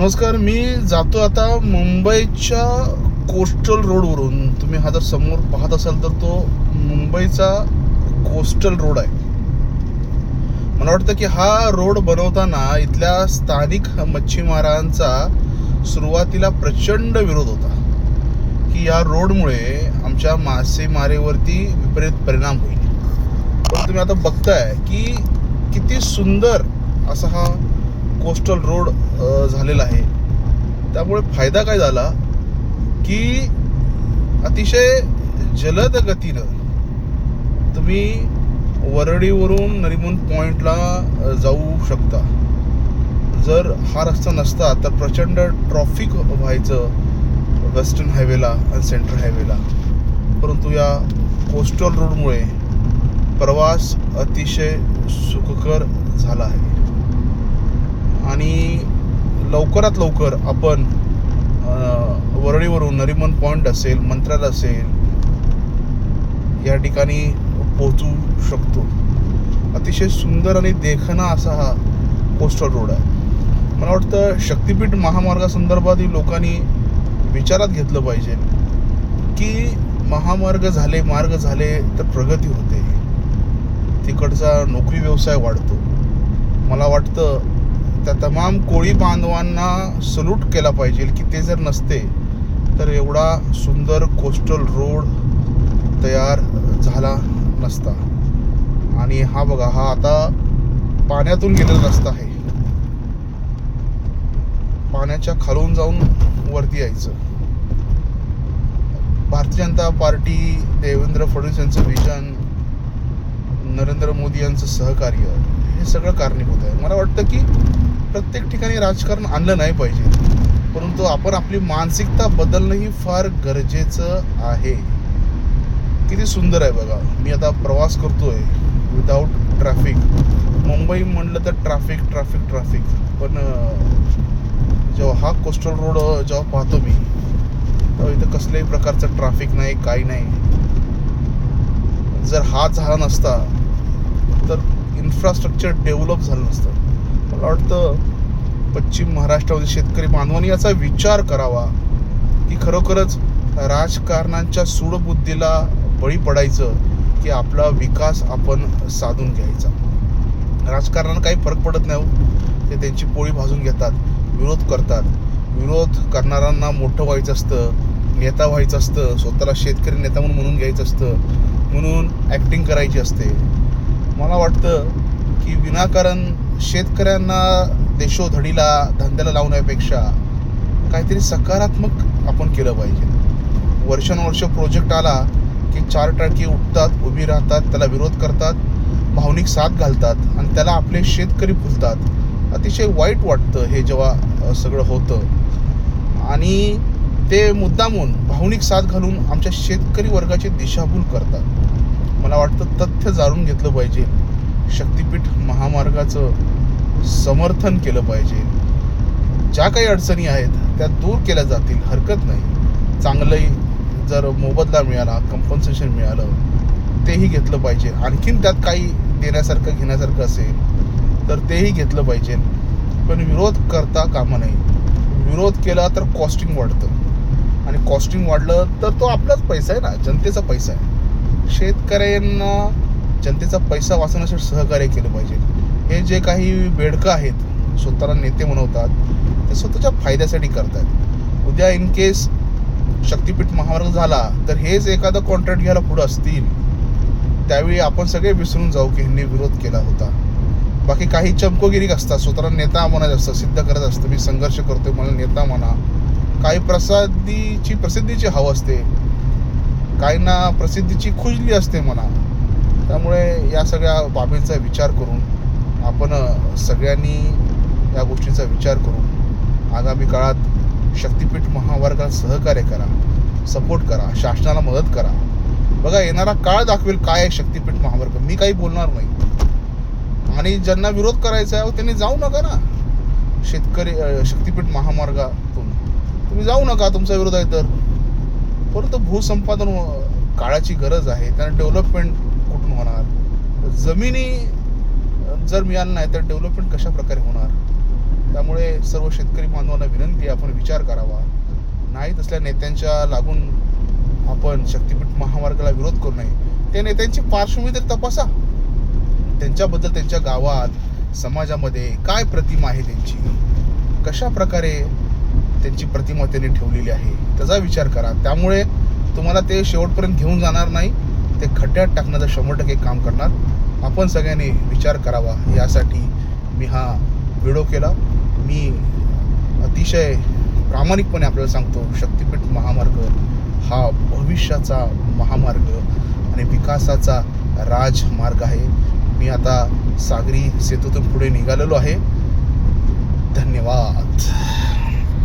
नमस्कार. मी जातो आता मुंबईच्या कोस्टल रोडवरून. तुम्ही हा जर समोर पाहत असाल तर तो मुंबईचा कोस्टल रोड आहे. मला वाटतं की हा रोड बनवताना इथल्या स्थानिक मच्छीमारांचा सुरुवातीला प्रचंड विरोध होता की या रोडमुळे आमच्या मासेमारीवरती विपरीत परिणाम होईल. पण तुम्ही आता बघताय की किती सुंदर असा हा कोस्टल रोड झालेला आहे. त्यामुळे फायदा काय झाला की अतिशय जलद गतीनं तुम्ही वरळीवरून नरिमन पॉईंटला जाऊ शकता. जर हा रस्ता नसता तर प्रचंड ट्रॉफिक व्हायचं वेस्टर्न हायवेला आणि सेंट्रल हायवेला. परंतु या कोस्टल रोडमुळे प्रवास अतिशय सुखकर झाला आहे आणि लवकरात लवकर आपण वरळीवरून नरिमन पॉईंट असेल, मंत्रालय असेल, या ठिकाणी पोहोचू शकतो. अतिशय सुंदर आणि देखणा असा हा कोस्टल रोड आहे. मला वाटतं शक्तिपीठ महामार्गासंदर्भातही लोकांनी विचारात घेतलं पाहिजे की महामार्ग झाले, मार्ग झाले तर प्रगती होते, तिकडचा नोकरी व्यवसाय वाढतो. मला वाटतं त्या तमाम कोळी बांधवांना सल्यूट केला पाहिजे की ते जर नसते तर एवढा सुंदर कोस्टल रोड तयार झाला नसता. आणि हा बघा, हा आता पाण्यातून गेलेला रस्ता आहे. पाण्याच्या खालून जाऊन वरती यायचं. भारतीय जनता पार्टी, देवेंद्र फडणवीस यांचं विजन, नरेंद्र मोदी यांचं सहकार्य, हे सगळं कारणीभूत आहे. मला वाटतं की प्रत्येक ठिकाणी राजकारण आणलं नाही पाहिजे, परंतु आपण आपली मानसिकता बदलणंही फार गरजेचं आहे. किती सुंदर आहे बघा. मी आता प्रवास करतोय विदाऊट ट्रॅफिक. मुंबई म्हणलं तर ट्रॅफिक ट्रॅफिक ट्रॅफिक, पण जेव्हा हा कोस्टल रोड जेव्हा पाहतो मी तेव्हा इथं कसल्याही प्रकारचं ट्रॅफिक नाही, काही नाही. जर हा झाला नसता तर इन्फ्रास्ट्रक्चर डेव्हलप झालं नसतं. मला वाटतं पश्चिम महाराष्ट्रामध्ये शेतकरी बांधवांनी याचा विचार करावा की खरोखरच राजकारणाच्या सूडबुद्धीला बळी पडायचं की आपला विकास आपण साधून घ्यायचा. राजकारणाला काही फरक पडत नाही. ते त्यांची पोळी भाजून घेतात, विरोध करतात. विरोध करणाऱ्यांना मोठं व्हायचं असतं, नेता व्हायचं असतं, स्वतःला शेतकरी नेता म्हणून घ्यायचं असतं, म्हणून ॲक्टिंग करायची असते. मला वाटतं की विनाकारण शेतकऱ्यांना देशोधडीला, धंद्याला लावण्यापेक्षा काहीतरी सकारात्मक आपण केलं पाहिजे. वर्षानुवर्ष प्रोजेक्ट आला की चार टाळकी उठतात, उभी राहतात, त्याला विरोध करतात, भावनिक साथ घालतात आणि त्याला आपले शेतकरी भुलतात. अतिशय वाईट वाटतं हे जेव्हा सगळं होतं आणि ते मुद्दामून भावनिक साथ घालून आमच्या शेतकरी वर्गाची दिशाभूल करतात. मला वाटतं तथ्य जाणून घेतलं पाहिजे. शक्तिपीठ महामार्गाचं समर्थन केलं पाहिजे. ज्या काही अडचणी आहेत त्या दूर केल्या जातील, हरकत नाही. चांगलंही जर मोबदला मिळाला, कंपन्सेशन मिळालं, तेही घेतलं पाहिजे. आणखीन त्यात काही देण्यासारखं घेण्यासारखं असेल तर तेही घेतलं पाहिजे. पण विरोध करता कामा नये. विरोध केला तर कॉस्टिंग वाढतं आणि कॉस्टिंग वाढलं तर तो आपलाच पैसा आहे ना, जनतेचा पैसा आहे. शेतकऱ्यांना जनतेचा पैसा वाचवण्यासाठी सहकार्य केलं पाहिजे. हे जे काही बेडकं आहेत, स्वतःला नेते म्हणवतात, ते स्वतःच्या फायद्यासाठी करतात. उद्या इन केस शक्तिपीठ महामार्ग झाला तर हेच एखादं कॉन्ट्रॅक्ट घ्यायला पुढं असतील, त्यावेळी आपण सगळे विसरून जाऊ की ह्यांनी विरोध केला होता. बाकी काही चमकोगिरी असतात, स्वतःला नेता म्हणायचं असतं, सिद्ध करत असतं, मी संघर्ष करतोय मला नेता म्हणा. काही प्रसिद्धीची हवं असते, काहींना प्रसिद्धीची खुजली असते म्हणा. त्यामुळे या सगळ्या बाबींचा विचार करून आपण सगळ्यांनी या गोष्टींचा विचार करून आगामी काळात शक्तिपीठ महामार्गाला सहकार्य करा, सपोर्ट करा, शासनाला मदत करा. बघा, येणारा काळ दाखवेल काय आहे शक्तिपीठ महामार्ग. मी काही बोलणार नाही. आणि ज्यांना विरोध करायचा आहे त्यांनी जाऊ नका ना शक्तिपीठ महामार्गातून. तुम्ही जाऊ नका, तुमचा विरोध आहे तर. परंतु भूसंपादन काळाची गरज आहे. त्यांना डेव्हलपमेंट कुठून होणार? जमिनी जर मिळालं नाही तर डेव्हलपमेंट कशा प्रकारे होणार? त्यामुळे सर्व शेतकरी बांधवांना विनंती आहे, आपण विचार करावा. नाही तसल्या नेत्यांच्या लागून आपण शक्तिपीठ महामार्गाला विरोध करू नये. त्या नेत्यांची पार्श्वभूमी तर तपासा, त्यांच्याबद्दल त्यांच्या गावात समाजामध्ये काय प्रतिमा आहे त्यांची, कशा प्रकारे त्यांची प्रतिमा त्यांनी ठेवलेली आहे त्याचा विचार करा. त्यामुळे तुम्हाला ते शेवटपर्यंत घेऊन जाणार नाही, ते खड्ड्यात टाकण्याचं 100% काम करणार. आपण सगळ्यांनी विचार करावा, यासाठी मी हा व्हिडिओ केला. मी अतिशय प्रामाणिकपणे आपल्याला सांगतो, शक्तिपीठ महामार्ग हा भविष्याचा महामार्ग आणि विकासाचा राजमार्ग आहे. मी आता सागरी सेतूतून पुढे निघालेलो आहे. धन्यवाद.